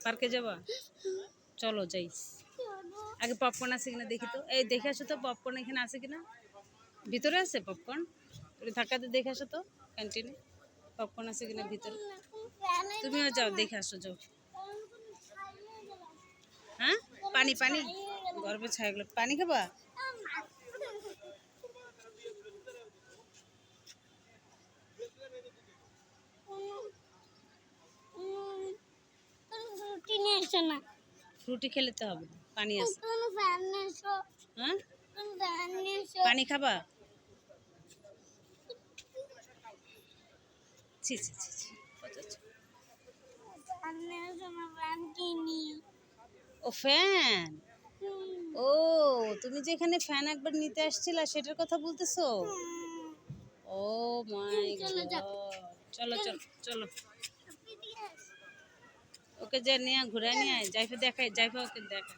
পার্কে যাবা? চলো যাই। আগে পপকর্ন আছে কিনা দেখি তো। এই দেখে আসো তো পপকর্ন এখানে আছে কিনা। ভিতরে আছে পপকর্ন? ওই ধাক্কাতে দেখে আসো তো ক্যান্টিনে পপকর্ন আছে কিনা ভিতরে। তুমিও যাও দেখে আসো যাও। হ্যাঁ পানি পানি গর্বে ছায়া গেলো। পানি খাবা? ফ্রুটি খেলে তো হবে না, পানি আছে। হ্যাঁ পানি খাবা? ছি ছি ছি ছি ও ফ্যান। ও তুমি যে এখানে ফ্যান একবার নিতে আসছিলা সেটার কথা বলতেছো? ও মাই গড। চলো চলো চলো ওকে যা নিয়ে ঘুরে নিয়ে আয়। জাইফা দেখায়, জাইফা ওকে দেখা।